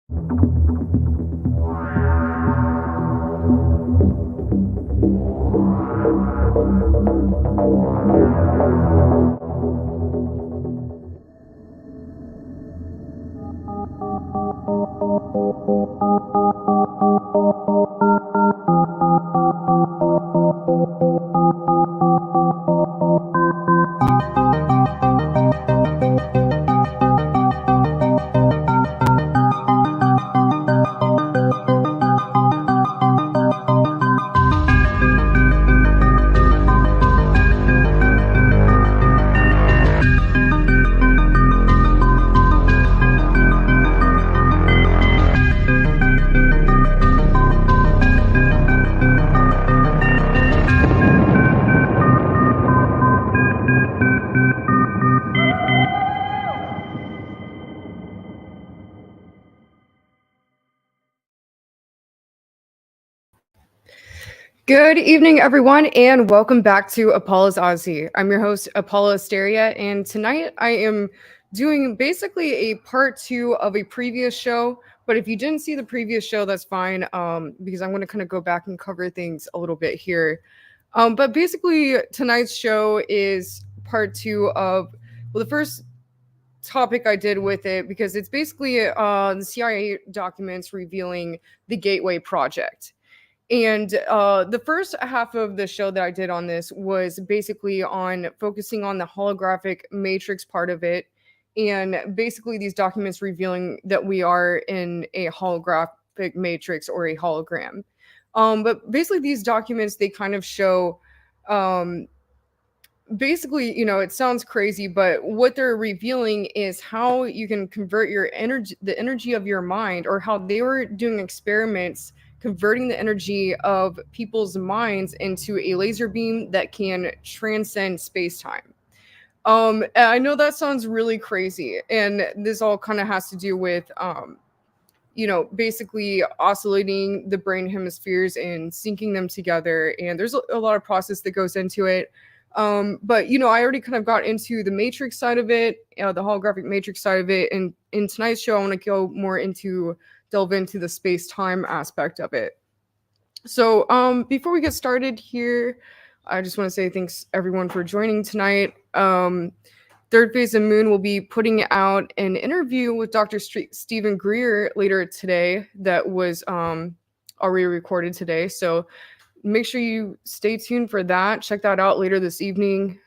Good evening, everyone, and welcome back to Apolla Asteria. I'm your host, Apolla Asteria, and tonight I am doing basically a part 2 of a previous show. But if you didn't see the previous show, that's fine, because I'm going to kind of go back and cover things a little bit here. But basically, tonight's show is part 2 of, well, the first topic I did with it, because it's basically the CIA documents revealing the Gateway Project. And the first half of the show that I did on this was basically on focusing on the holographic matrix part of it, and basically these documents revealing that we are in a holographic matrix or a hologram. But basically these documents, they kind of show, basically, you know, it sounds crazy, but what they're revealing is how you can convert your energy, the energy of your mind, or how they were doing experiments converting the energy of people's minds into a laser beam that can transcend space-time. I know that sounds really crazy, and this all kind of has to do with, you know, basically oscillating the brain hemispheres and syncing them together, and there's a lot of process that goes into it. But, you know, I already kind of got into the matrix side of it, the holographic matrix side of it, and in tonight's show, I want to go more into delve into the space-time aspect of it. So before we get started here, I just want to say thanks everyone for joining tonight. Third Phase of Moon will be putting out an interview with Dr. Stephen Greer later today that was already recorded today. So make sure you stay tuned for that. Check that out later this evening.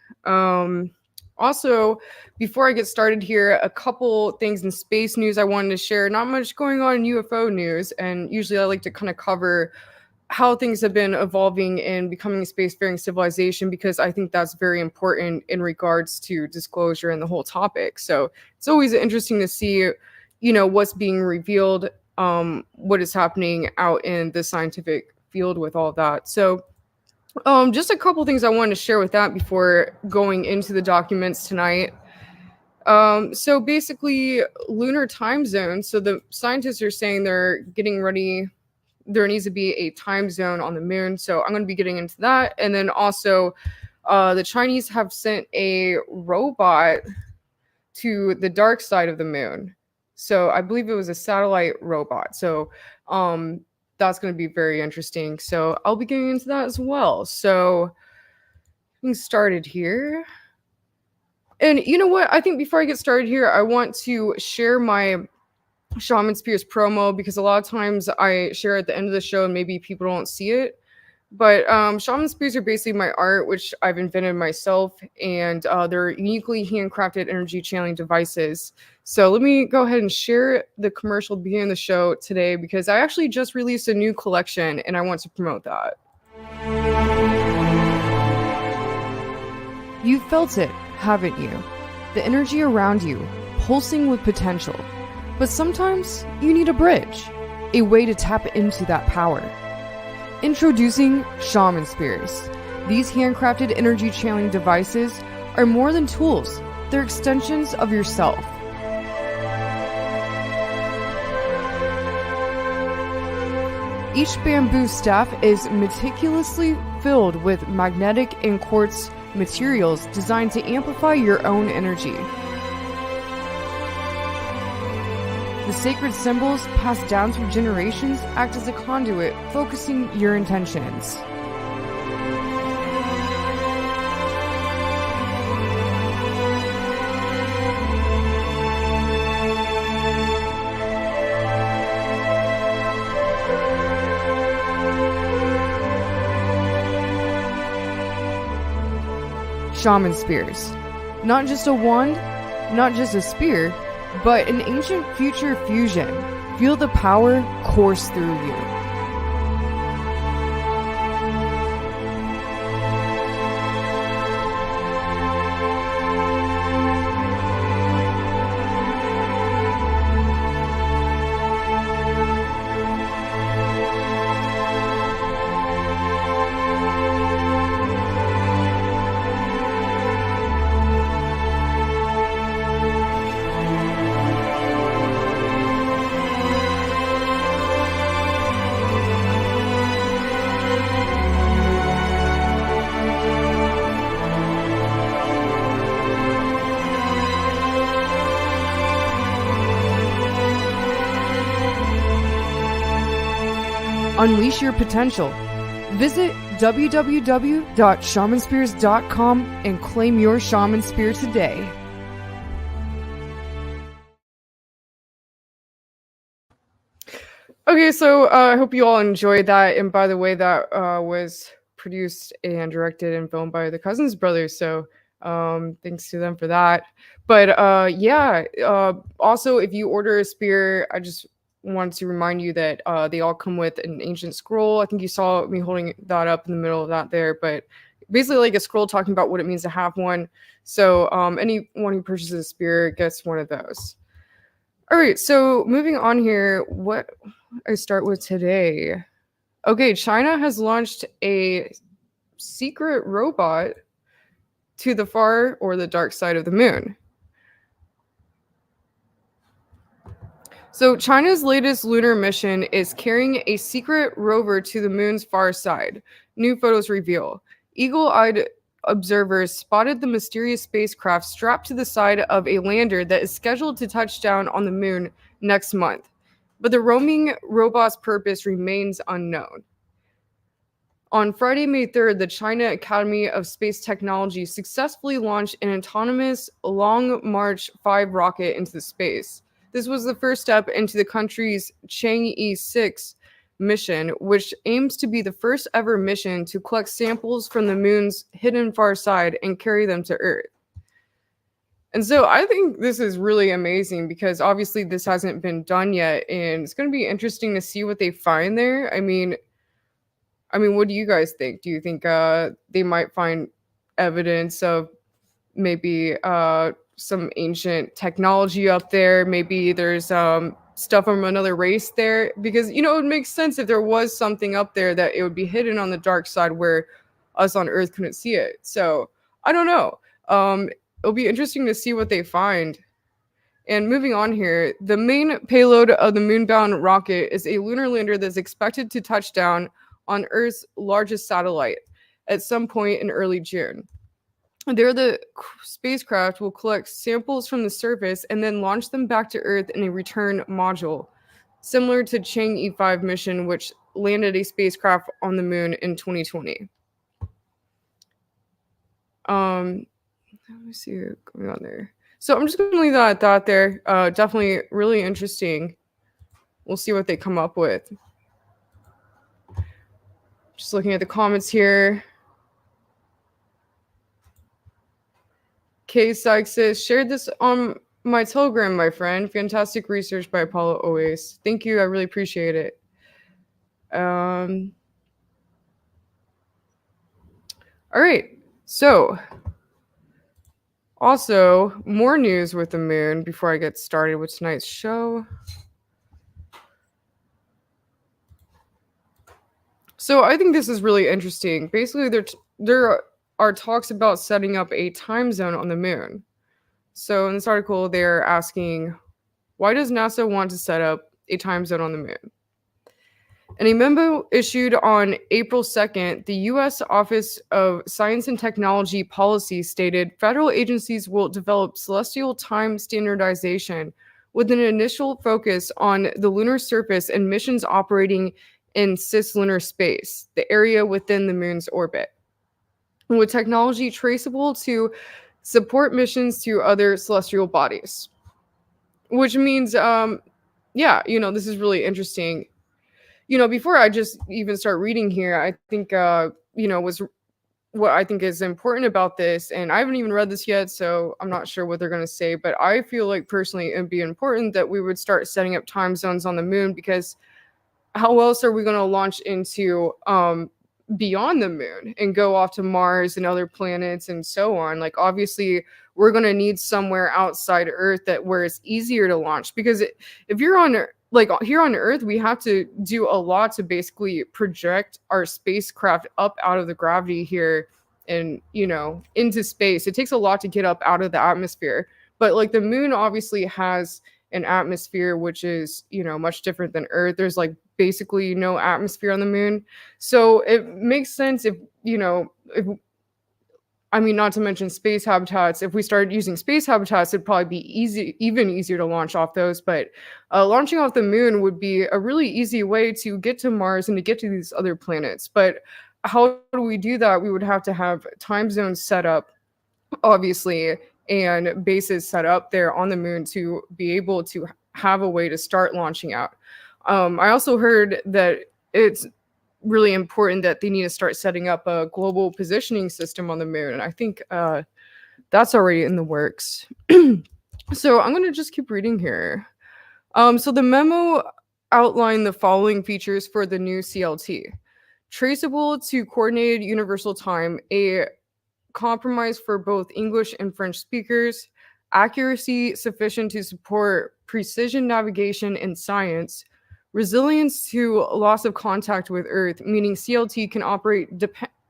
Also, before I get started here, a couple things in space news I wanted to share. Not much going on in UFO news, and usually I like to kind of cover how things have been evolving and becoming a spacefaring civilization, because I think that's very important in regards to disclosure and the whole topic. So it's always interesting to see, you know, what's being revealed, what is happening out in the scientific field with all that. So just a couple things I wanted to share with that before going into the documents tonight. So basically, lunar time zone. So the scientists are saying they're getting ready. There needs to be a time zone on the moon. So I'm going to be getting into that. And then also, the Chinese have sent a robot to the dark side of the moon. So I believe it was a satellite robot. So that's going to be very interesting. So I'll be getting into that as well. So getting started here. And you know what? I think before I get started here, I want to share my Shaman Spears promo, because a lot of times I share at the end of the show and maybe people don't see it. But Shaman Spears are basically my art, which I've invented myself, and they're uniquely handcrafted energy channeling devices. So let me go ahead and share the commercial beginning of the show today, because I actually just released a new collection and I want to promote that. You've felt it, haven't you? The energy around you, pulsing with potential. But sometimes you need a bridge, a way to tap into that power. Introducing Shaman Spears. These handcrafted energy channeling devices are more than tools, they're extensions of yourself. Each bamboo staff is meticulously filled with magnetic and quartz materials designed to amplify your own energy. The sacred symbols passed down through generations act as a conduit, focusing your intentions. Shaman Spears. Not just a wand, not just a spear, but an ancient future fusion. Feel the power course through you. Unleash your potential. Visit www.shamanspears.com and claim your Shaman Spear today. Okay, so I hope you all enjoyed that. And by the way, that was produced and directed and filmed by the Cousins brothers. So thanks to them for that. But also, if you order a spear, I just wanted to remind you that they all come with an ancient scroll. I think you saw me holding that up in the middle of that there, but basically like a scroll talking about what it means to have one. So anyone who purchases a spear gets one of those. All right, so moving on here, what I start with today. Okay, China has launched a secret robot to the far or the dark side of the moon. So China's latest lunar mission is carrying a secret rover to the moon's far side. New photos reveal. Eagle-eyed observers spotted the mysterious spacecraft strapped to the side of a lander that is scheduled to touch down on the moon next month. But the roaming robot's purpose remains unknown. On Friday, May 3rd, the China Academy of Space Technology successfully launched an autonomous Long March 5 rocket into space. This was the first step into the country's Chang'e 6 mission, which aims to be the first ever mission to collect samples from the moon's hidden far side and carry them to Earth. And so I think this is really amazing because obviously this hasn't been done yet, and it's going to be interesting to see what they find there. I mean, what do you guys think? Do you think they might find evidence of maybe some ancient technology up there? Maybe there's stuff from another race there, because it would make sense if there was something up there that it would be hidden on the dark side where us on Earth couldn't see it. So I don't know. It'll be interesting to see what they find. And moving on here, the main payload of the moonbound rocket is a lunar lander that's expected to touch down on Earth's largest satellite at some point in early June. There, the spacecraft will collect samples from the surface and then launch them back to Earth in a return module, similar to Chang'e 5 mission, which landed a spacecraft on the moon in 2020. Let me see what's going on there. So I'm just going to leave that at that there. Definitely really interesting. We'll see what they come up with. Just looking at the comments here. Kay Sykes says, shared this on my Telegram, my friend. Fantastic research by Apolla always. Thank you. I really appreciate it. All right. So, also, more news with the moon before I get started with tonight's show. So I think this is really interesting. Basically, there are talks about setting up a time zone on the moon. So in this article, they're asking, why does NASA want to set up a time zone on the moon? In a memo issued on April 2nd, the U.S. Office of Science and Technology Policy stated federal agencies will develop celestial time standardization, with an initial focus on the lunar surface and missions operating in cislunar space, the area within the moon's orbit, with technology traceable to support missions to other celestial bodies. Which means, yeah, this is really interesting. Before I just even start reading here, I think, was what I think is important about this, and I haven't even read this yet, so I'm not sure what they're going to say, but I feel like personally it'd be important that we would start setting up time zones on the moon, because how else are we going to launch into beyond the moon and go off to Mars and other planets and so on? Like, obviously we're going to need somewhere outside Earth that where it's easier to launch, because if you're on like here on Earth, we have to do a lot to basically project our spacecraft up out of the gravity here and into space. It takes a lot to get up out of the atmosphere, but like the moon obviously has an atmosphere which is much different than Earth. There's like basically no atmosphere on the moon, so it makes sense if not to mention space habitats. If we started using space habitats, it'd probably be even easier to launch off those. But launching off the moon would be a really easy way to get to Mars and to get to these other planets. But how do we do that? We would have to have time zones set up, obviously, and bases set up there on the moon to be able to have a way to start launching out. I also heard that it's really important that they need to start setting up a global positioning system on the moon, and I think that's already in the works. So I'm going to just keep reading here. So the memo outlined the following features for the new CLT: traceable to coordinated universal time, a compromise for both English and French speakers, accuracy sufficient to support precision navigation and science, resilience to loss of contact with Earth, meaning CLT can operate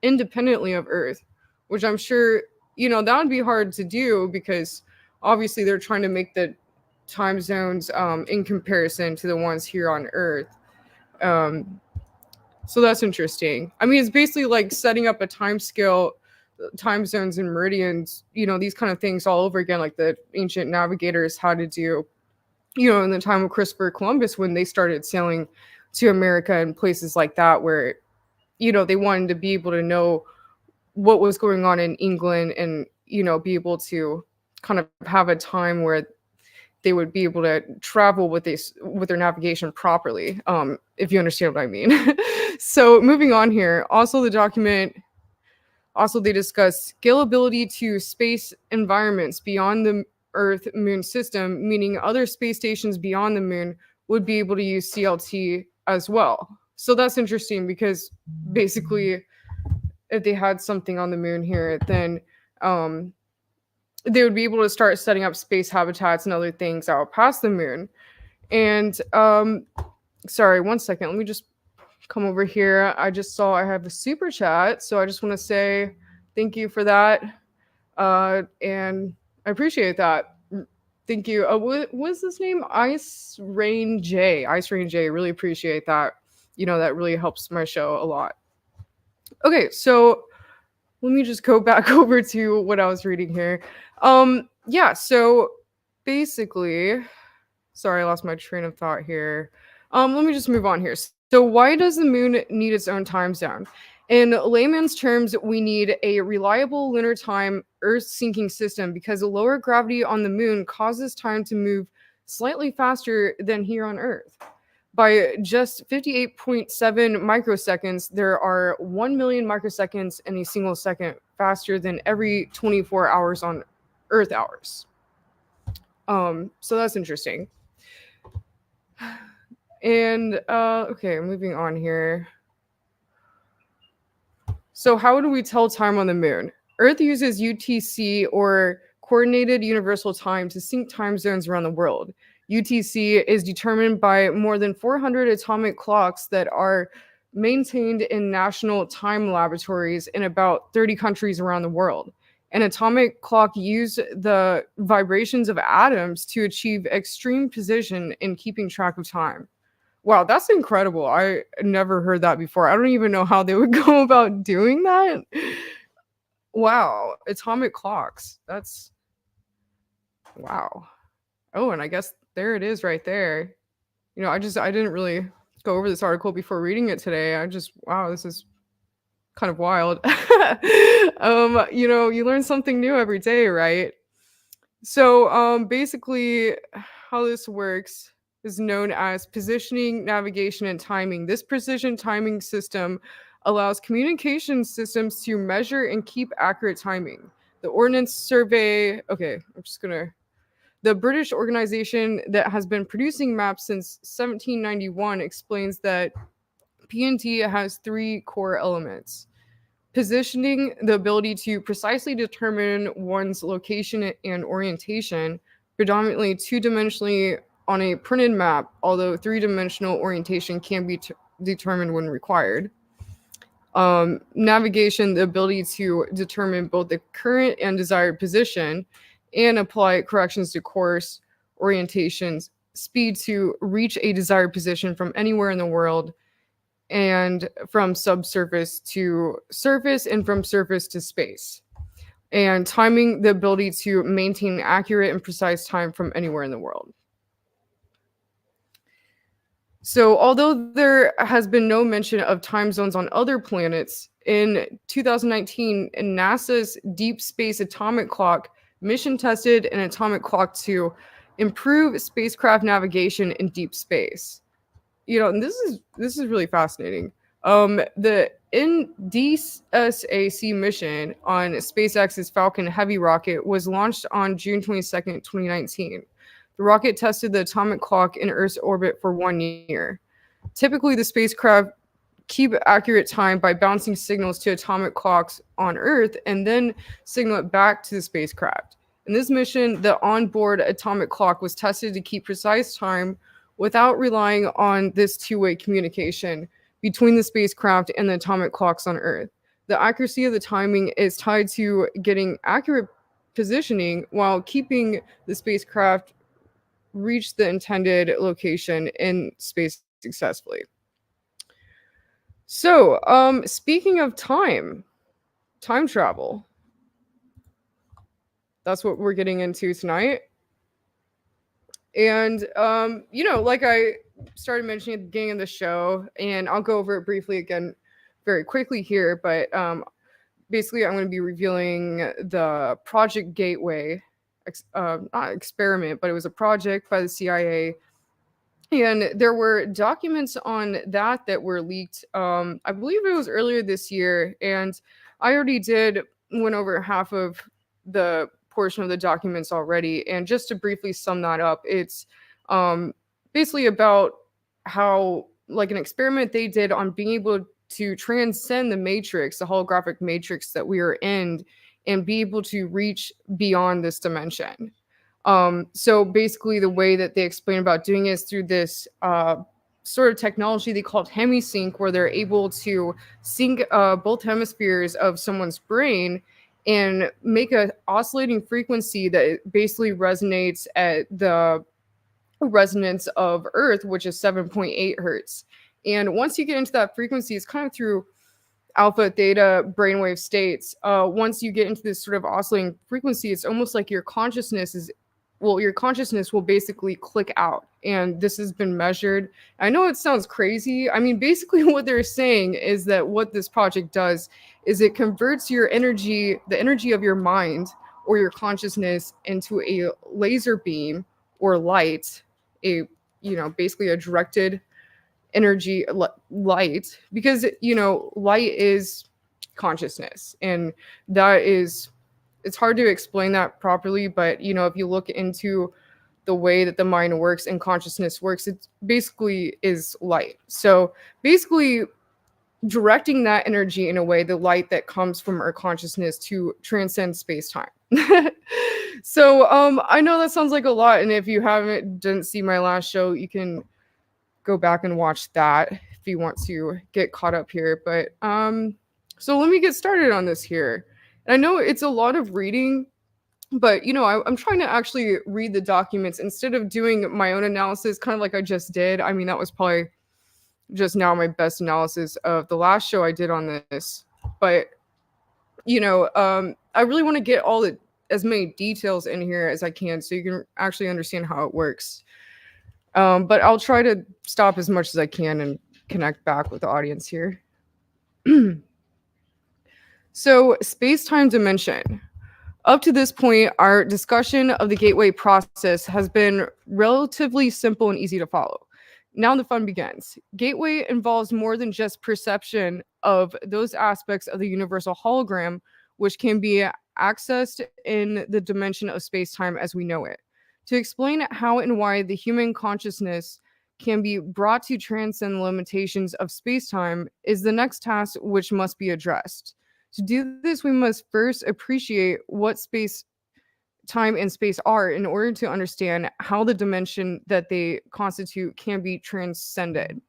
independently of Earth, which I'm sure, that would be hard to do, because obviously they're trying to make the time zones in comparison to the ones here on Earth. So that's interesting. I mean, it's basically like setting up a time scale, time zones and meridians, these kind of things all over again, like the ancient navigators had to do in the time of Christopher Columbus, when they started sailing to America and places like that, where, they wanted to be able to know what was going on in England and, be able to kind of have a time where they would be able to travel with their navigation properly, if you understand what I mean. So moving on here, also the document, they discuss scalability to space environments beyond the Earth-Moon system, meaning other space stations beyond the moon would be able to use CLT as well. So that's interesting, because basically if they had something on the moon here, then they would be able to start setting up space habitats and other things out past the moon. And sorry, one second, let me just come over here. I just saw I have a super chat, so I just want to say thank you for that, and I appreciate that. Thank you. What was his name? Ice Rain J. Really appreciate that. That really helps my show a lot. Okay, so let me just go back over to what I was reading here. Yeah, so basically, sorry, I lost my train of thought here. Let me just move on here. So why does the moon need its own time zone? In layman's terms, we need a reliable lunar time Earth syncing system, because a lower gravity on the moon causes time to move slightly faster than here on Earth. By just 58.7 microseconds, there are 1 million microseconds in a single second, faster than every 24 hours on Earth hours. So that's interesting. And okay, moving on here. So how do we tell time on the moon? Earth uses UTC, or Coordinated Universal Time, to sync time zones around the world. UTC is determined by more than 400 atomic clocks that are maintained in national time laboratories in about 30 countries around the world. An atomic clock uses the vibrations of atoms to achieve extreme precision in keeping track of time. Wow, that's incredible. I never heard that before. I don't even know how they would go about doing that. Wow, atomic clocks. That's wow. Oh, and I guess there it is right there. I didn't really go over this article before reading it today. Wow, this is kind of wild. You learn something new every day, right? So, basically, how this works is known as positioning, navigation, and timing. This precision timing system allows communication systems to measure and keep accurate timing. The Ordnance Survey, okay, I'm just gonna. The British organization that has been producing maps since 1791 explains that PNT has three core elements: positioning, the ability to precisely determine one's location and orientation, predominantly two-dimensionally on a printed map, although three-dimensional orientation can be determined when required. Navigation, the ability to determine both the current and desired position and apply corrections to course, orientations, speed to reach a desired position from anywhere in the world, and from subsurface to surface and from surface to space. And timing, the ability to maintain accurate and precise time from anywhere in the world. So, although there has been no mention of time zones on other planets, in 2019, NASA's Deep Space Atomic Clock mission tested an atomic clock to improve spacecraft navigation in deep space. And this is really fascinating. The NDSAC mission on SpaceX's Falcon Heavy rocket was launched on June 22nd, 2019. The rocket tested the atomic clock in Earth's orbit for 1 year. Typically, the spacecraft keep accurate time by bouncing signals to atomic clocks on Earth and then signal it back to the spacecraft. In this mission, the onboard atomic clock was tested to keep precise time without relying on this two-way communication between the spacecraft and the atomic clocks on Earth. The accuracy of the timing is tied to getting accurate positioning while keeping the spacecraft reach the intended location in space successfully. So, speaking of time travel, that's what we're getting into tonight. And, like I started mentioning at the beginning of the show, and I'll go over it briefly again very quickly here, but basically I'm going to be revealing the Project Gateway, not experiment, but it was a project by the CIA. And there were documents on that were leaked. I believe it was earlier this year, and I already went over half of the portion of the documents already. And just to briefly sum that up, it's basically about how, like, an experiment they did on being able to transcend the matrix, the holographic matrix that we are in, and be able to reach beyond this dimension. So basically the way that they explain about doing it is through this sort of technology they called hemisync, where they're able to sync both hemispheres of someone's brain and make a oscillating frequency that basically resonates at the resonance of Earth, which is 7.8 hertz. And once you get into that frequency, it's kind of through alpha, theta, brainwave states. Once you get into this sort of oscillating frequency, it's almost like your consciousness will basically click out. And this has been measured. I know it sounds crazy. I mean, basically what they're saying is that what this project does is it converts your energy, the energy of your mind or your consciousness, into a laser beam or light, basically a directed energy light, because light is consciousness, and it's hard to explain that properly, but if you look into the way that the mind works and consciousness works, it basically is light. So basically directing that energy in a way, the light that comes from our consciousness, to transcend space-time. So I know that sounds like a lot, and if you didn't see my last show, you can go back and watch that if you want to get caught up here. But so let me get started on this here. And I know it's a lot of reading, but I'm trying to actually read the documents instead of doing my own analysis, kind of like I just did. I mean, that was probably just now my best analysis of the last show I did on this. But I really want to get as many details in here as I can, so you can actually understand how it works. But I'll try to stop as much as I can and connect back with the audience here. So, space time dimension. Up to this point, our discussion of the gateway process has been relatively simple and easy to follow. Now the fun begins. Gateway involves more than just perception of those aspects of the universal hologram, which can be accessed in the dimension of space time as we know it. To explain how and why the human consciousness can be brought to transcend the limitations of space time is the next task which must be addressed. To do this, we must first appreciate what space, time, and space are in order to understand how the dimension that they constitute can be transcended.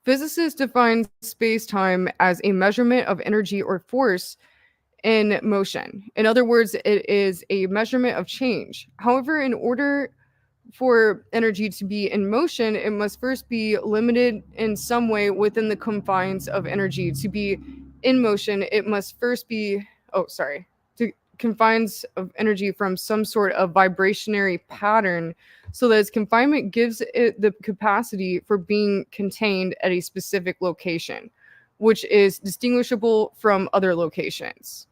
Physicists define space time as a measurement of energy or force in motion. In other words, it is a measurement of change. However, in order for energy to be in motion, it must first be limited in some way within the confines of energy. To be in motion, it must first be, to confines of energy from some sort of vibrationary pattern, so that its confinement gives it the capacity for being contained at a specific location, which is distinguishable from other locations.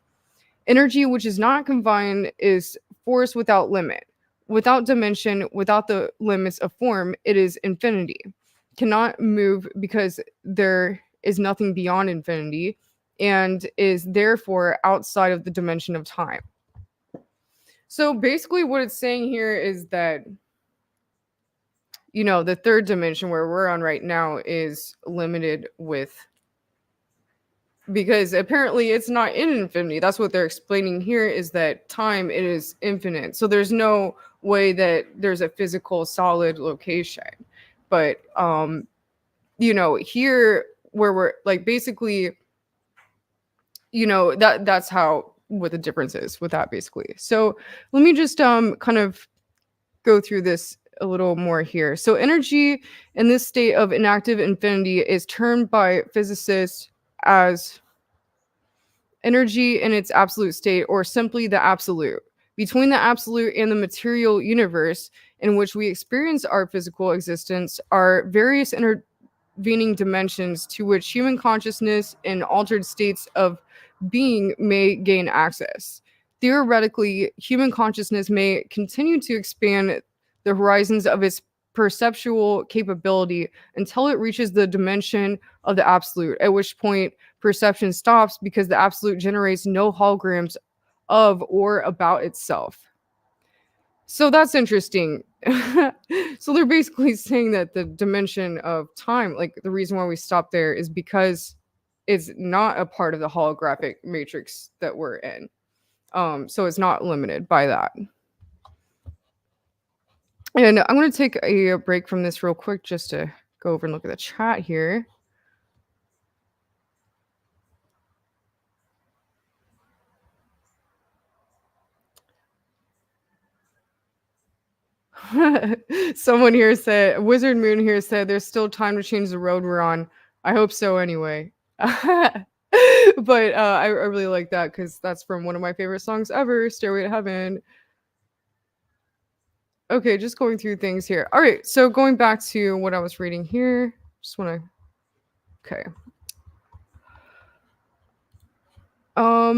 Energy which is not confined is force without limit. Without dimension, without the limits of form, it is infinity. Cannot move because there is nothing beyond infinity and is therefore outside of the dimension of time. So basically, what it's saying here is that, the third dimension where we're on right now is limited with, because apparently it's not in infinity. That's what they're explaining here, is that time, it is infinite. So there's no way that there's a physical solid location. But here where we're like, basically, that's how, what the difference is with that, basically. So let me just kind of go through this a little more here. So energy in this state of inactive infinity is termed by physicists as energy in its absolute state, or simply the absolute. Between the absolute and the material universe in which we experience our physical existence are various intervening dimensions to which human consciousness in altered states of being may gain access. Theoretically, human consciousness may continue to expand the horizons of its perceptual capability until it reaches the dimension of the absolute, at which point perception stops because the absolute generates no holograms of or about itself. So that's interesting. So they're basically saying that the dimension of time, like the reason why we stop there, is because it's not a part of the holographic matrix that we're in. So it's not limited by that. And I'm going to take a break from this real quick just to go over and look at the chat here. Someone here said, Wizard Moon here said, there's still time to change the road we're on. I hope so anyway. But I really like that, because that's from one of my favorite songs ever, Stairway to Heaven. Okay, just going through things here. All right, so going back to what I was reading here. Just want to... Okay. All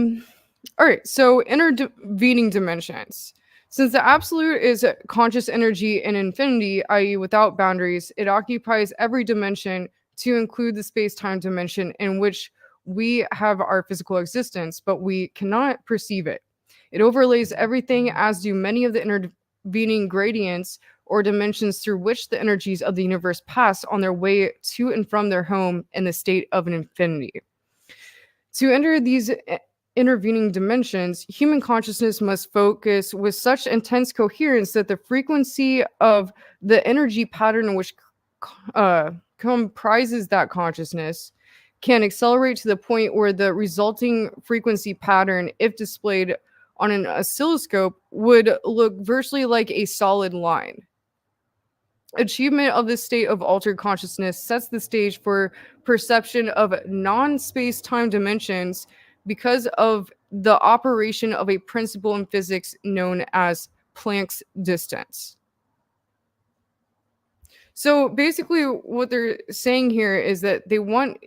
right, so intervening dimensions. Since the absolute is conscious energy in infinity, i.e., without boundaries, it occupies every dimension to include the space-time dimension in which we have our physical existence, but we cannot perceive it. It overlays everything, as do many of the intervening gradients or dimensions through which the energies of the universe pass on their way to and from their home in the state of an infinity. To enter these intervening dimensions, human consciousness must focus with such intense coherence that the frequency of the energy pattern which comprises that consciousness can accelerate to the point where the resulting frequency pattern, if displayed on an oscilloscope, would look virtually like a solid line. Achievement of this state of altered consciousness sets the stage for perception of non-space-time dimensions because of the operation of a principle in physics known as Planck's distance. So basically, what they're saying here is that they want,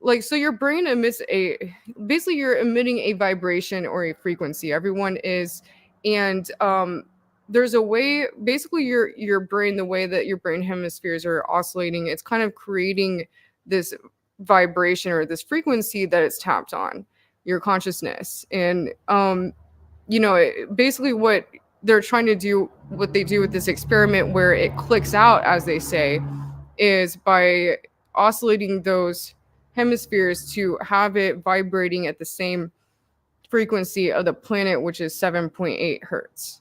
like, so your brain emits basically you're emitting a vibration or a frequency. Everyone is, and there's a way, basically your brain, the way that your brain hemispheres are oscillating, it's kind of creating this vibration or this frequency that it's tapped on your consciousness. And basically what they're trying to do, what they do with this experiment where it clicks out, as they say, is by oscillating those hemispheres to have it vibrating at the same frequency of the planet, which is 7.8 hertz.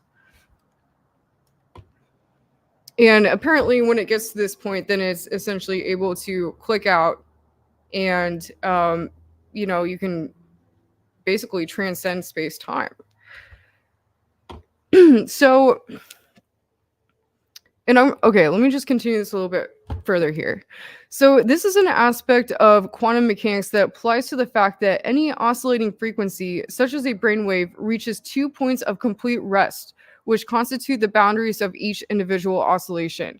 And apparently when it gets to this point, then it's essentially able to click out, and you can basically transcend space-time. So, and let me just continue this a little bit further here. So this is an aspect of quantum mechanics that applies to the fact that any oscillating frequency, such as a brainwave, reaches 2 points of complete rest, which constitute the boundaries of each individual oscillation,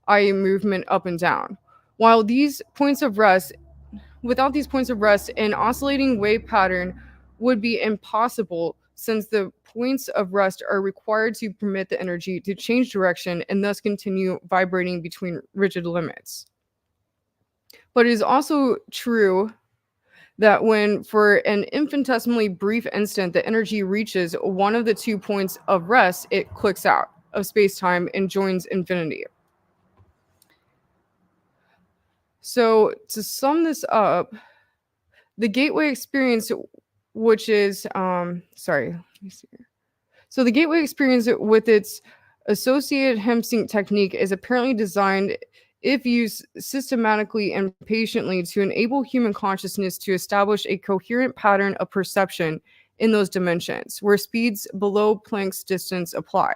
i.e. movement up and down. Without these points of rest, an oscillating wave pattern would be impossible, since the points of rest are required to permit the energy to change direction and thus continue vibrating between rigid limits. But it is also true that when, for an infinitesimally brief instant, the energy reaches one of the 2 points of rest, it clicks out of space-time and joins infinity. So to sum this up, the gateway experience, which is, So the gateway experience with its associated hemsync technique is apparently designed, if used systematically and patiently, to enable human consciousness to establish a coherent pattern of perception in those dimensions, where speeds below Planck's distance apply.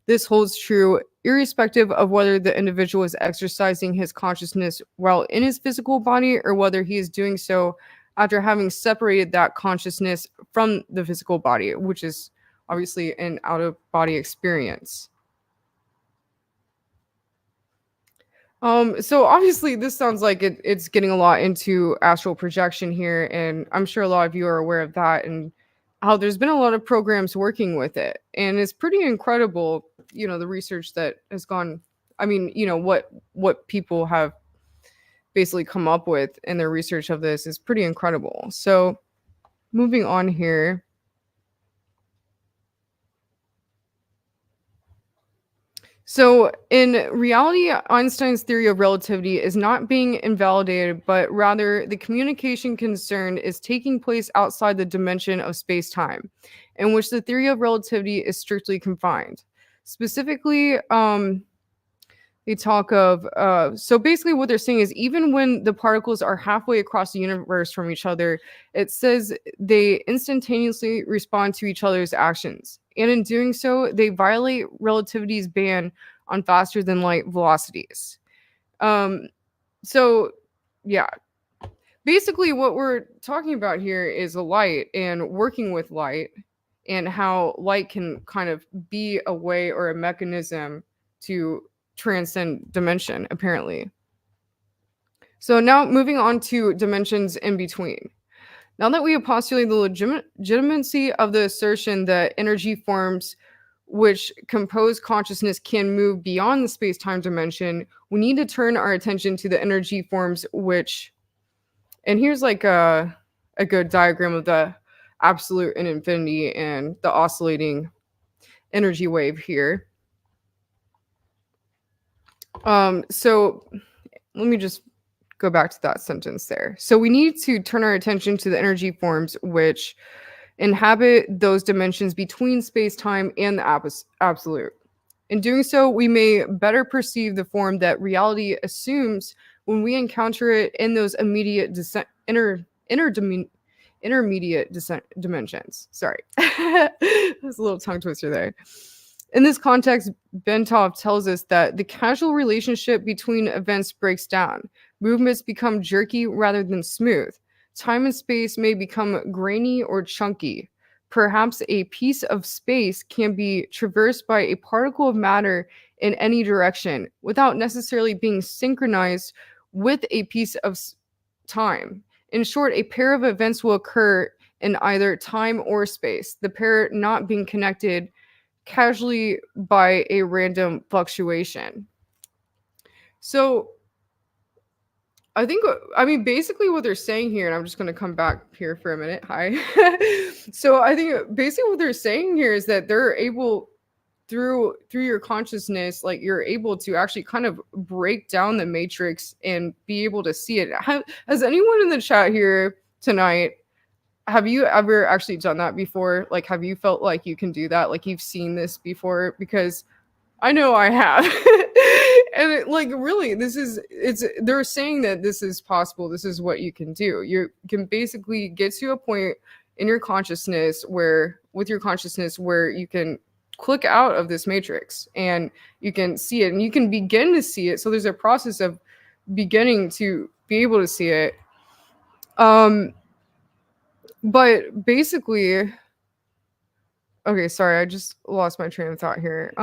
This holds true irrespective of whether the individual is exercising his consciousness while in his physical body, or whether he is doing so after having separated that consciousness from the physical body, which is obviously an out-of-body experience. So obviously this sounds like it's getting a lot into astral projection here, and I'm sure a lot of you are aware of that, and how there's been a lot of programs working with it. And it's pretty incredible, the research that has gone, what people have basically come up with in their research of this is pretty incredible. So moving on here. So in reality, Einstein's theory of relativity is not being invalidated, but rather the communication concerned is taking place outside the dimension of space-time, in which the theory of relativity is strictly confined. Specifically, they talk of, so basically what they're saying is, even when the particles are halfway across the universe from each other, it says they instantaneously respond to each other's actions. And in doing so, they violate relativity's ban on faster than light velocities. So yeah, basically what we're talking about here is a light and working with light, and how light can kind of be a way or a mechanism to transcend dimension, apparently. So now moving on to dimensions in between. Now that we have postulated the legitimacy of the assertion that energy forms which compose consciousness can move beyond the space-time dimension, we need to turn our attention to the energy forms which, and here's like a good diagram of the absolute and infinity and the oscillating energy wave here. So let me just go back to that sentence there. So we need to turn our attention to the energy forms which inhabit those dimensions between space-time and the absolute. In doing so, we may better perceive the form that reality assumes when we encounter it in those immediate intermediate dimensions. Sorry. There's a little tongue twister there. In this context, Bentov tells us that the causal relationship between events breaks down. Movements become jerky rather than smooth. Time and space may become grainy or chunky. perhaps a piece of space can be traversed by a particle of matter in any direction without necessarily being synchronized with a piece of time. In short, a pair of events will occur in either time or space, the pair not being connected casually by a random fluctuation. So, I mean, basically what they're saying here, and I'm just going to come back here for a minute. Hi. So, I think basically what they're saying here is that they're able, through your consciousness, like you're able to actually kind of break down the matrix and be able to see it. Has anyone in the chat here tonight, have you ever actually done that before? Like, have you felt like you can do that? Like you've seen this before? Because I know I have. And like really, they're saying that this is possible. This is what you can do. You can basically get to a point in your consciousness where you can click out of this matrix and you can see it and you can begin to see it. So there's a process of beginning to be able to see it. But basically, okay, sorry, I just lost my train of thought here.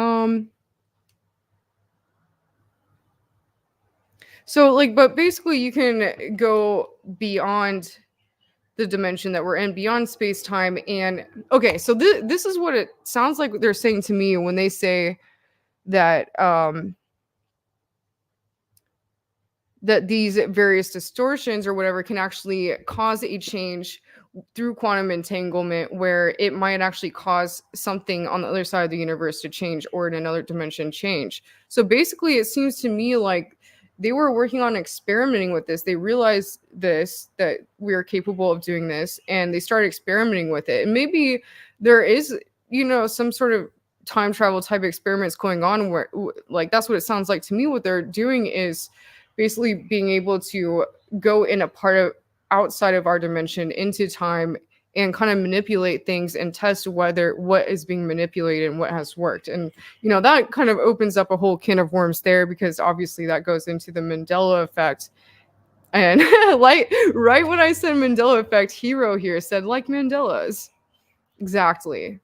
So like, but basically you can go beyond the dimension that we're in, beyond space-time. And okay, so this is what it sounds like they're saying to me when they say that that these various distortions or whatever can actually cause a change through quantum entanglement, where it might actually cause something on the other side of the universe to change, or in another dimension change. So basically it seems to me like they were working on experimenting with this. They realized that we are capable of doing this, and they started experimenting with it. And maybe there is, some sort of time travel type experiments going on where, like, that's what it sounds like to me. What they're doing is basically being able to go in a part of outside of our dimension into time and kind of manipulate things and test whether what is being manipulated and what has worked. And, that kind of opens up a whole can of worms there, because obviously that goes into the Mandela effect. And like right when I said Mandela effect, Hero here said like Mandela's. Exactly.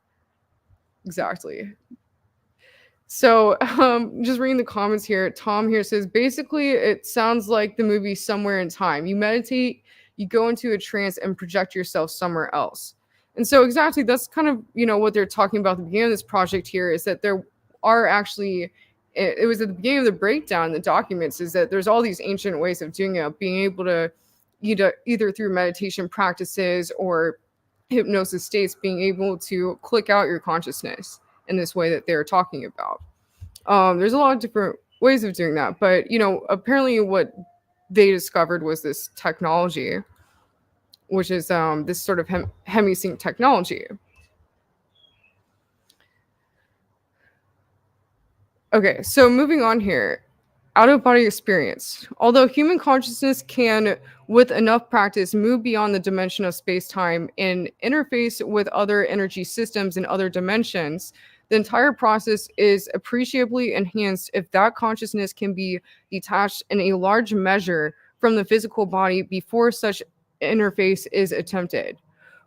So just reading the comments here, Tom here says, basically it sounds like the movie Somewhere in Time. You meditate, you go into a trance and project yourself somewhere else. And so exactly, that's kind of, what they're talking about at the beginning of this project here, is that there are actually, it was at the beginning of the breakdown, the documents, is that there's all these ancient ways of doing it, being able to, either through meditation practices or hypnosis states, being able to click out your consciousness in this way that they're talking about. There's a lot of different ways of doing that, but apparently what they discovered was this technology, which is this sort of hemisync technology. Okay, so moving on here. Out-of-body experience. Although human consciousness can, with enough practice, move beyond the dimension of space-time and interface with other energy systems in other dimensions, the entire process is appreciably enhanced if that consciousness can be detached in a large measure from the physical body before such interface is attempted.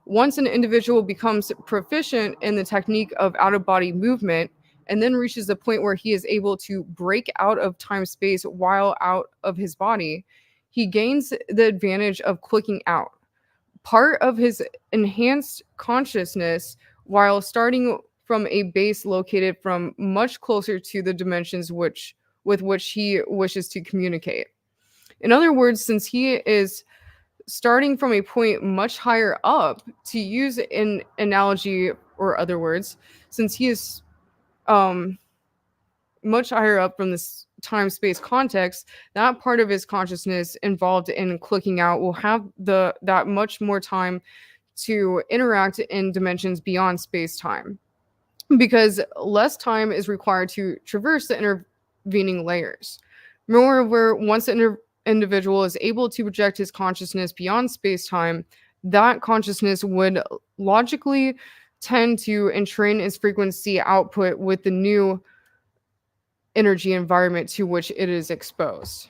Once an individual becomes proficient in the technique of out-of-body movement, and then reaches the point where he is able to break out of time-space while out of his body, he gains the advantage of clicking out. Part of his enhanced consciousness, while starting from a base located from much closer to the dimensions with which he wishes to communicate. In other words, since he is starting from a point much higher up, to use an analogy or other words, since he is much higher up from this time-space context, that part of his consciousness involved in clicking out will have that much more time to interact in dimensions beyond space-time, because less time is required to traverse the intervening layers. Moreover, once an individual is able to project his consciousness beyond space-time, that consciousness would logically tend to entrain its frequency output with the new energy environment to which it is exposed.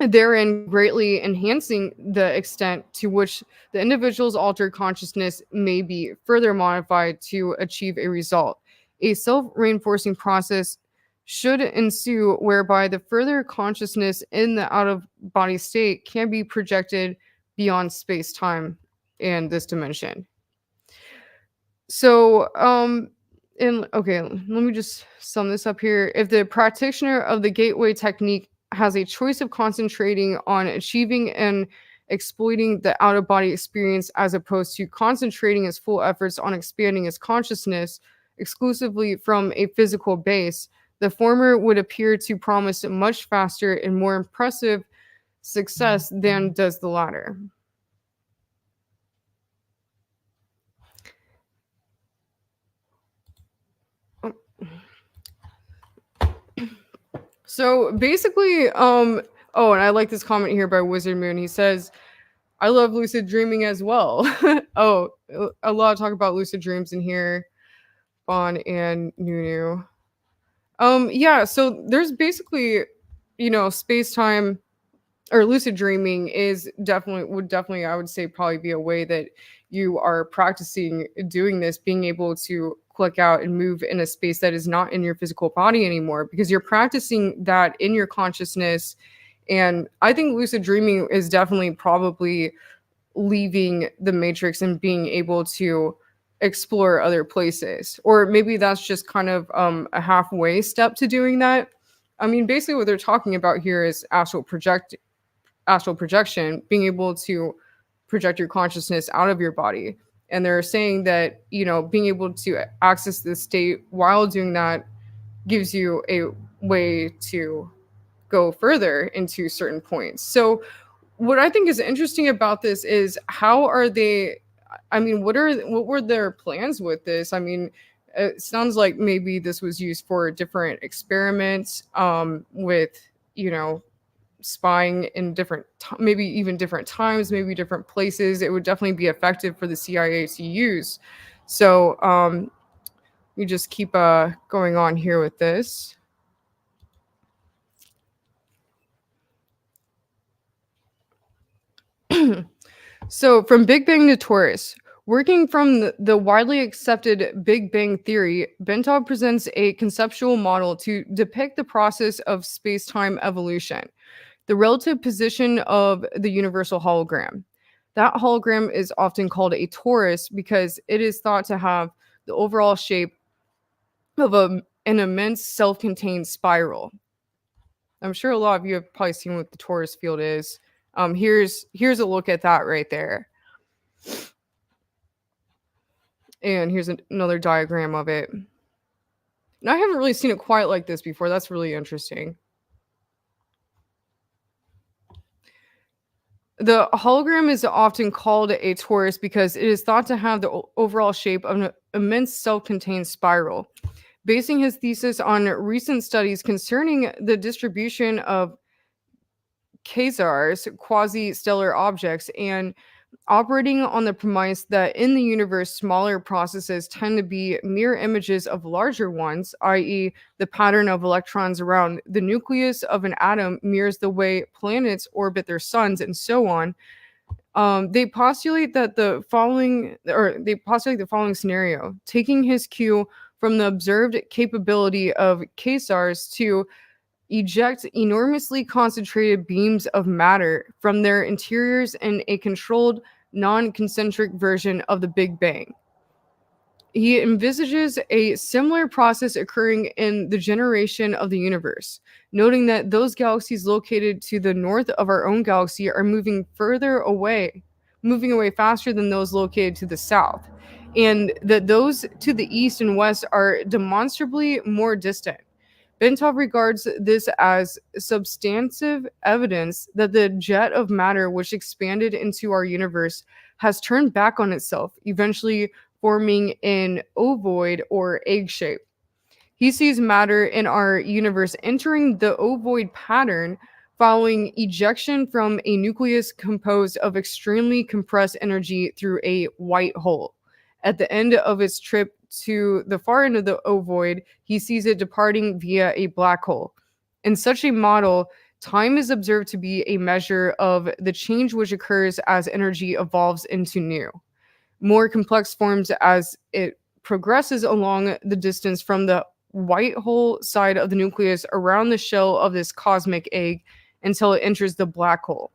therein greatly enhancing the extent to which the individual's altered consciousness may be further modified to achieve a result. A self-reinforcing process should ensue whereby the further consciousness in the out-of-body state can be projected beyond space-time and this dimension. So, and okay, let me just sum this up here. If the practitioner of the gateway technique has a choice of concentrating on achieving and exploiting the out of body experience as opposed to concentrating his full efforts on expanding his consciousness exclusively from a physical base, the former would appear to promise much faster and more impressive success than does the latter. So basically, oh, and I like this comment here by Wizard Moon. He says, I love lucid dreaming as well. Oh, a lot of talk about lucid dreams in here, Bon and Nunu. Yeah, so there's basically, space time or lucid dreaming is definitely, I would say, probably be a way that you are practicing doing this, being able to click out and move in a space that is not in your physical body anymore, because you're practicing that in your consciousness. And I think lucid dreaming is definitely probably leaving the matrix and being able to explore other places, or maybe that's just kind of a halfway step to doing that. I mean, basically what they're talking about here is astral projection, being able to project your consciousness out of your body. And they're saying that, being able to access this state while doing that gives you a way to go further into certain points. So what I think is interesting about this is how are they, I mean, what were their plans with this? I mean, it sounds like maybe this was used for different experiments with, spying in different maybe even different times, maybe different places. It would definitely be effective for the CIA to use. So we just keep going on here with this. So from Big Bang to Taurus, working from the widely accepted Big Bang theory, Bentov presents a conceptual model to depict the process of space-time evolution, the relative position of the universal hologram. That hologram is often called a torus because it is thought to have the overall shape of an immense self-contained spiral. I'm sure a lot of you have probably seen what the torus field is. Here's a look at that right there. And here's another diagram of it. Now, I haven't really seen it quite like this before. That's really interesting. The hologram is often called a torus because it is thought to have the overall shape of an immense self-contained spiral. Basing his thesis on recent studies concerning the distribution of quasars, quasi-stellar objects, and operating on the premise that in the universe, smaller processes tend to be mirror images of larger ones, i.e., the pattern of electrons around the nucleus of an atom mirrors the way planets orbit their suns, and so on. They postulate the following scenario, taking his cue from the observed capability of quasars to eject enormously concentrated beams of matter from their interiors in a controlled, non-concentric version of the Big Bang. He envisages a similar process occurring in the generation of the universe, noting that those galaxies located to the north of our own galaxy are moving away faster than those located to the south, and that those to the east and west are demonstrably more distant. Bentov regards this as substantive evidence that the jet of matter which expanded into our universe has turned back on itself, eventually forming an ovoid or egg shape. He sees matter in our universe entering the ovoid pattern following ejection from a nucleus composed of extremely compressed energy through a white hole. At the end of its trip to the far end of the ovoid, he sees it departing via a black hole. In such a model, Time is observed to be a measure of the change which occurs as energy evolves into new, more complex forms as it progresses along the distance from the white hole side of the nucleus around the shell of this cosmic egg until it enters the black hole.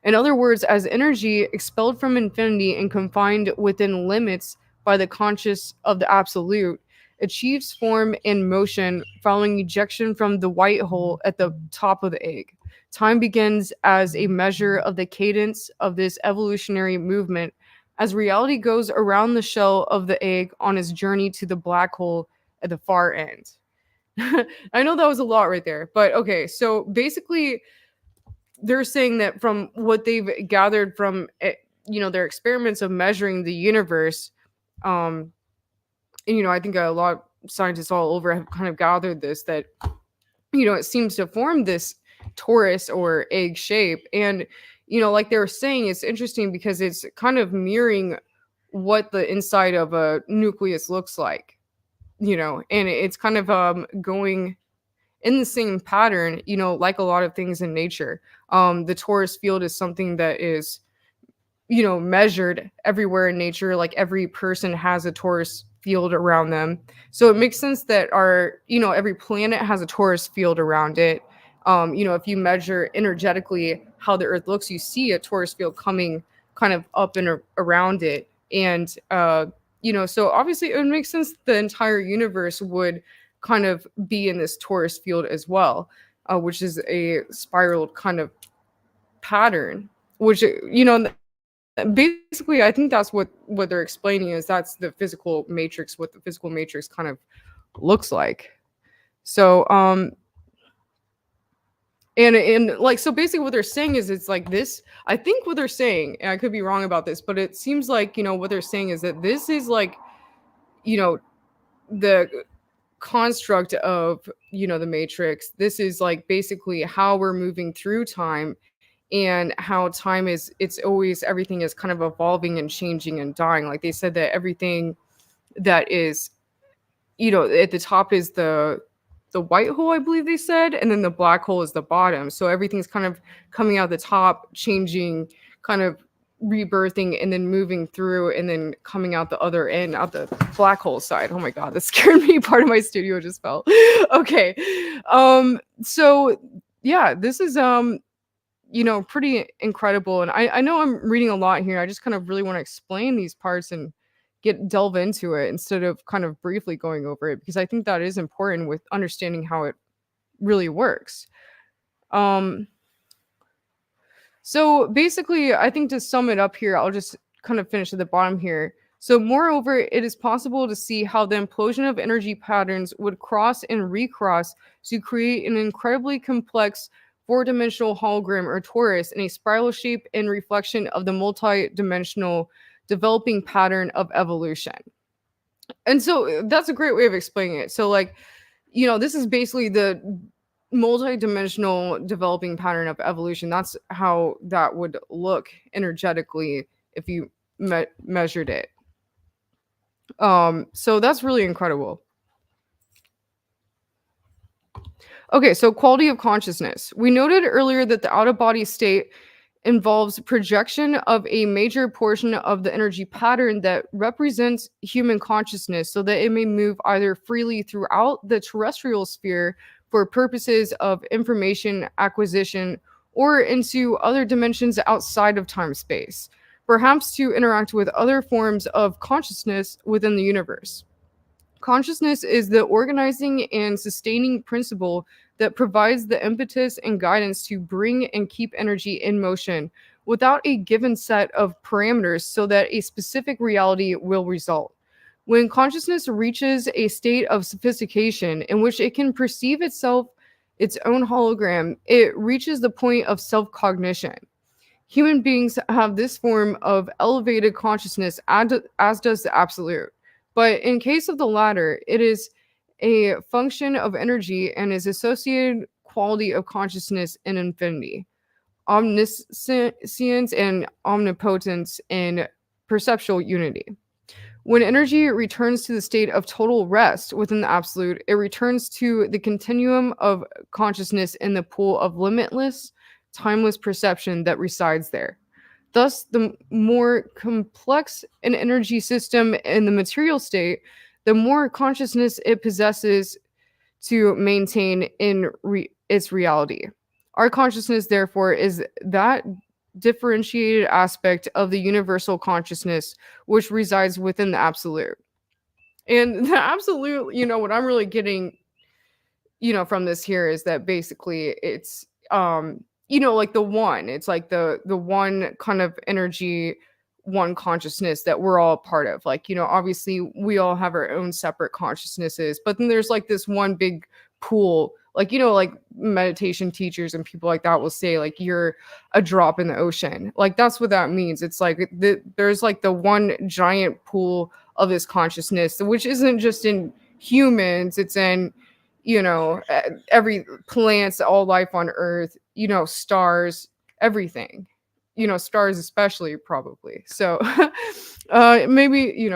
In other words, as energy expelled from infinity and confined within limits by the conscious of the absolute, achieves form and motion following ejection from the white hole at the top of the egg. Time begins as a measure of the cadence of this evolutionary movement as reality goes around the shell of the egg on its journey to the black hole at the far end. I know that was a lot right there, but okay, so basically they're saying that from what they've gathered from their experiments of measuring the universe, and I think a lot of scientists all over have kind of gathered this, that it seems to form this torus or egg shape. And like they were saying, it's interesting because it's kind of mirroring what the inside of a nucleus looks like, and it's kind of going in the same pattern, like a lot of things in nature. The torus field is something that is measured everywhere in nature. Like every person has a torus field around them. So it makes sense that every planet has a torus field around it. If you measure energetically how the Earth looks, you see a torus field coming kind of up and around it. And, so obviously it would make sense the entire universe would kind of be in this torus field as well, which is a spiraled kind of pattern, which, basically I think that's what they're explaining, is that's the physical matrix, what the physical matrix kind of looks like. So and like, so basically what they're saying is it's like this. I think what they're saying, and I could be wrong about this, but it seems like what they're saying is that this is like the construct of the matrix. This is like basically how we're moving through time, and how time is, it's always, everything is kind of evolving and changing and dying. Like they said that everything that is at the top is the white hole, I believe they said, and then the black hole is the bottom. So everything's kind of coming out the top, changing, kind of rebirthing, and then moving through, and then coming out the other end, out the black hole side. Oh my god, that scared me. Part of my studio just fell. Okay. So yeah, this is pretty incredible. And I know I'm reading a lot here. I just kind of really want to explain these parts and delve into it instead of kind of briefly going over it, because I think that is important with understanding how it really works. So basically, I think to sum it up here, I'll just kind of finish at the bottom here. So moreover, it is possible to see how the implosion of energy patterns would cross and recross to create an incredibly complex four-dimensional hologram or torus in a spiral shape and reflection of the multi-dimensional developing pattern of evolution. And so that's a great way of explaining it. So like, this is basically the multi-dimensional developing pattern of evolution. That's how that would look energetically if you measured it. So that's really incredible. Okay, so quality of consciousness. We noted earlier that the out-of-body state involves projection of a major portion of the energy pattern that represents human consciousness so that it may move either freely throughout the terrestrial sphere for purposes of information acquisition or into other dimensions outside of time-space, perhaps to interact with other forms of consciousness within the universe. Consciousness is the organizing and sustaining principle that provides the impetus and guidance to bring and keep energy in motion without a given set of parameters so that a specific reality will result. When consciousness reaches a state of sophistication in which it can perceive itself, its own hologram, it reaches the point of self-cognition. Human beings have this form of elevated consciousness, as does the absolute. But in case of the latter, it is a function of energy and is associated quality of consciousness in infinity, omniscience and omnipotence in perceptual unity. When energy returns to the state of total rest within the absolute, it returns to the continuum of consciousness in the pool of limitless, timeless perception that resides there. Thus, the more complex an energy system in the material state, the more consciousness it possesses to maintain in its reality. Our consciousness, therefore, is that differentiated aspect of the universal consciousness which resides within the absolute. And the absolute, what I'm really getting, from this here is that basically it's like the one. It's like the one kind of energy, one consciousness that we're all a part of. Like, obviously we all have our own separate consciousnesses, but then there's like this one big pool. Like, like meditation teachers and people like that will say like you're a drop in the ocean. Like that's what that means. It's like there's like the one giant pool of this consciousness, which isn't just in humans, it's in every plants, all life on earth, stars, everything, stars especially, probably. So maybe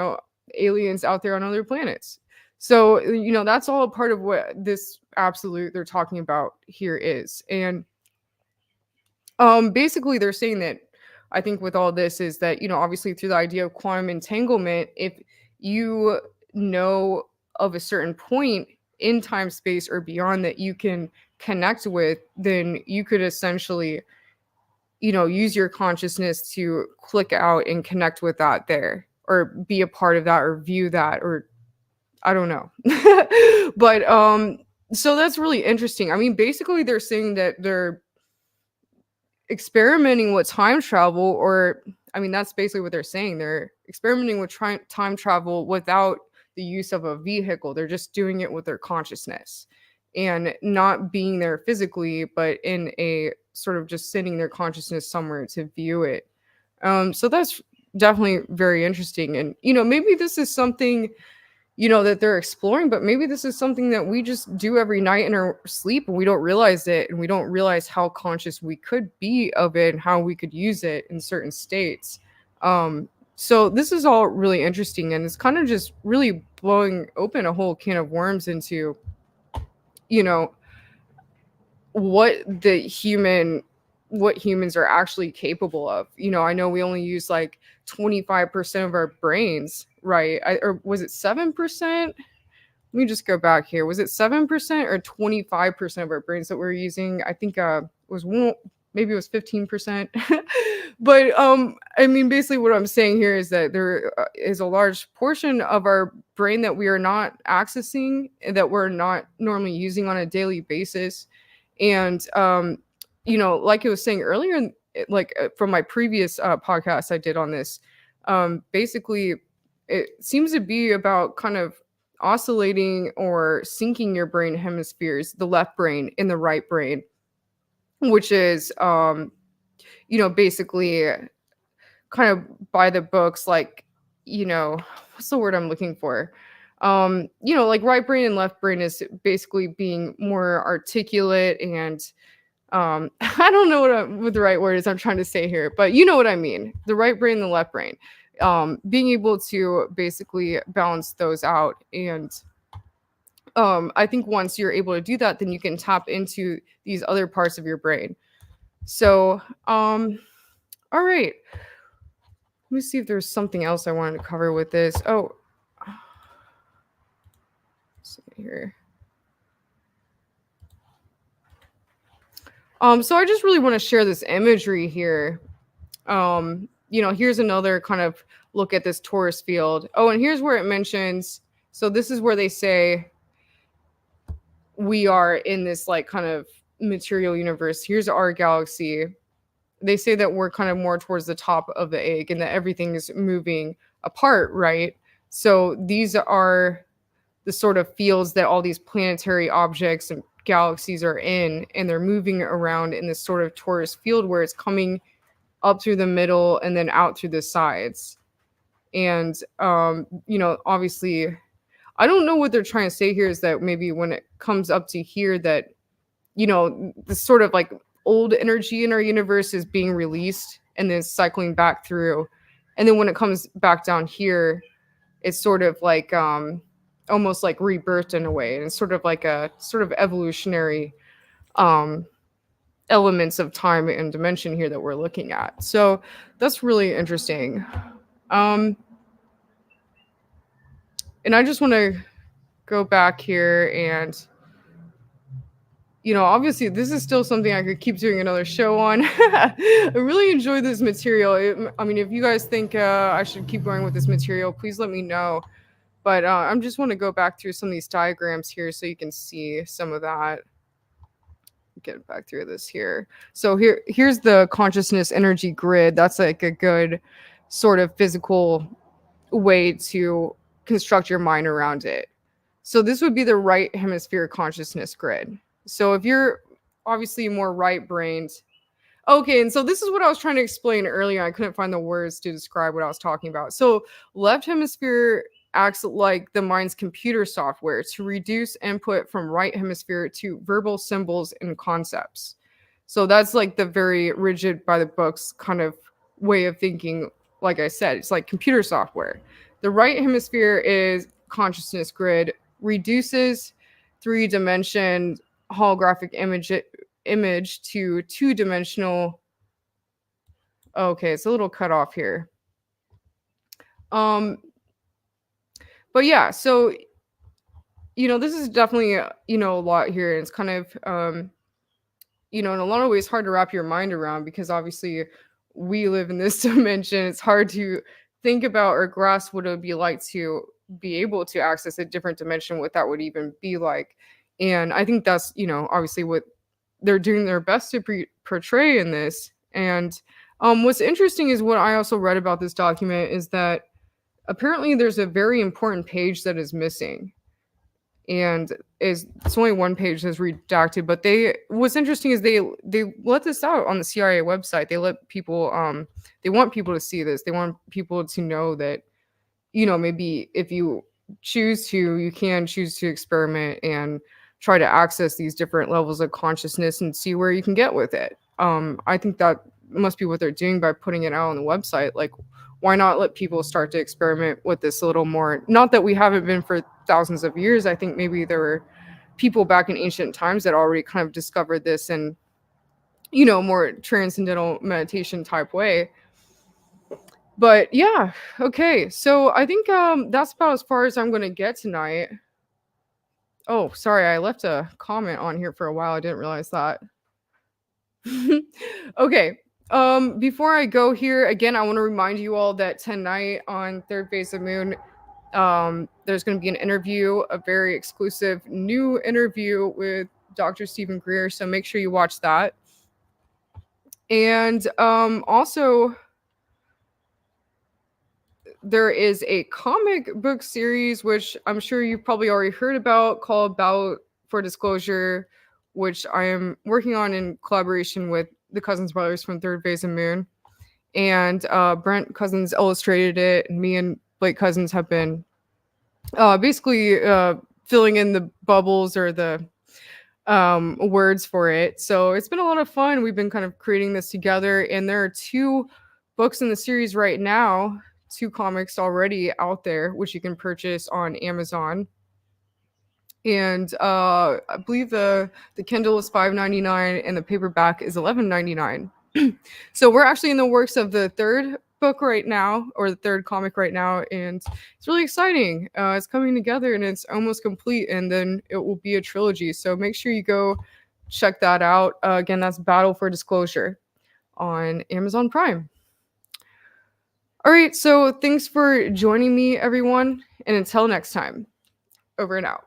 aliens out there on other planets. So that's all a part of what this absolute they're talking about here is. And basically they're saying that, I think with all this, is that obviously through the idea of quantum entanglement, if you know of a certain point in time, space, or beyond that you can connect with, then you could essentially use your consciousness to click out and connect with that there, or be a part of that, or view that, or I don't know. But so that's really interesting. I mean, basically they're saying that they're experimenting with time travel, or I mean that's basically what they're saying. They're experimenting with time travel without the use of a vehicle. They're just doing it with their consciousness and not being there physically, but in a sort of just sending their consciousness somewhere to view it. So that's definitely very interesting. And maybe this is something that they're exploring, but maybe this is something that we just do every night in our sleep and we don't realize it, and we don't realize how conscious we could be of it and how we could use it in certain states. So this is all really interesting, and it's kind of just really blowing open a whole can of worms into what humans are actually capable of. I know we only use like 25% of our brains, right? Or was it 7%? Let me just go back here. Was it 7% or 25% of our brains that we're using? I think maybe it was 15%. But I mean, basically what I'm saying here is that there is a large portion of our brain that we are not accessing, that we're not normally using on a daily basis. And like I was saying earlier, from my previous podcast I did on this, basically it seems to be about kind of oscillating or syncing your brain hemispheres, the left brain and the right brain, which is basically kind of by the books, like what's the word I'm looking for, like right brain and left brain is basically being more articulate and I don't know what the right word is I'm trying to say here, but you know what I mean. The right brain and the left brain, being able to basically balance those out. And I think once you're able to do that, then you can tap into these other parts of your brain. So, all right. Let me see if there's something else I wanted to cover with this. Oh, let's see here. So I just really want to share this imagery here. Here's another kind of look at this Taurus field. Oh, and here's where it mentions, so this is where they say we are in this like kind of material universe. Here's our galaxy. They say that we're kind of more towards the top of the egg and that everything is moving apart, right? So these are the sort of fields that all these planetary objects and galaxies are in, and they're moving around in this sort of Taurus field where it's coming up through the middle and then out through the sides. And obviously I don't know what they're trying to say here, is that maybe when it comes up to here that the sort of like old energy in our universe is being released and then cycling back through, and then when it comes back down here, it's sort of like almost like rebirthed in a way, and it's sort of like a sort of evolutionary um elements of time and dimension here that we're looking at. So that's really interesting. Um, and I just want to go back here and, obviously this is still something I could keep doing another show on. I really enjoy this material. I mean, if you guys think I should keep going with this material, please let me know. But I'm just want to go back through some of these diagrams here so you can see some of that. Get back through this here. So here's the consciousness energy grid. That's like a good sort of physical way to construct your mind around it. So this would be the right hemisphere consciousness grid. So if you're obviously more right brained. Okay, and so this is what I was trying to explain earlier. I couldn't find the words to describe what I was talking about. So left hemisphere acts like the mind's computer software to reduce input from right hemisphere to verbal symbols and concepts. So that's like the very rigid by the books kind of way of thinking. Like I said, it's like computer software. The right hemisphere is consciousness grid, reduces three-dimension holographic image to two-dimensional. Okay, it's a little cut off here. But yeah, so this is definitely a lot here, and it's kind of in a lot of ways hard to wrap your mind around, because obviously we live in this dimension. It's hard to think about or grasp what it would be like to be able to access a different dimension, what that would even be like. And I think that's obviously what they're doing their best to portray in this. And what's interesting is what I also read about this document is that apparently there's a very important page that is missing, and it's only one page that's redacted. But what's interesting is they let this out on the CIA website. They let people they want people to see this. They want people to know that maybe if you choose to, you can choose to experiment and try to access these different levels of consciousness and see where you can get with it. I think that must be what they're doing by putting it out on the website. Like, why not let people start to experiment with this a little more? Not that we haven't been for thousands of years. I think maybe there were people back in ancient times that already kind of discovered this in, more transcendental meditation type way. But yeah, okay. So I think that's about as far as I'm going to get tonight. Oh, sorry, I left a comment on here for a while. I didn't realize that. Okay. Before I go here, again, I want to remind you all that tonight on Third Phase of Moon, there's going to be an interview, a very exclusive new interview with Dr. Stephen Greer. So make sure you watch that. And also, there is a comic book series, which I'm sure you've probably already heard about, called Bow for Disclosure, which I am working on in collaboration with the Cousins brothers from Third Phase of Moon. And Brent Cousins illustrated it, and me and Blake Cousins have been basically filling in the bubbles or the words for it. So it's been a lot of fun. We've been kind of creating this together, and there are 2 books in the series right now, 2 comics already out there, which you can purchase on Amazon. And I believe the Kindle is $5.99 and the paperback is $11.99. So we're actually in the works of the 3rd book right now, or the 3rd comic right now, and it's really exciting. It's coming together and it's almost complete, and then it will be a trilogy. So make sure you go check that out. Again, that's Battle for Disclosure on Amazon Prime. All right, so thanks for joining me, everyone, and until next time, over and out.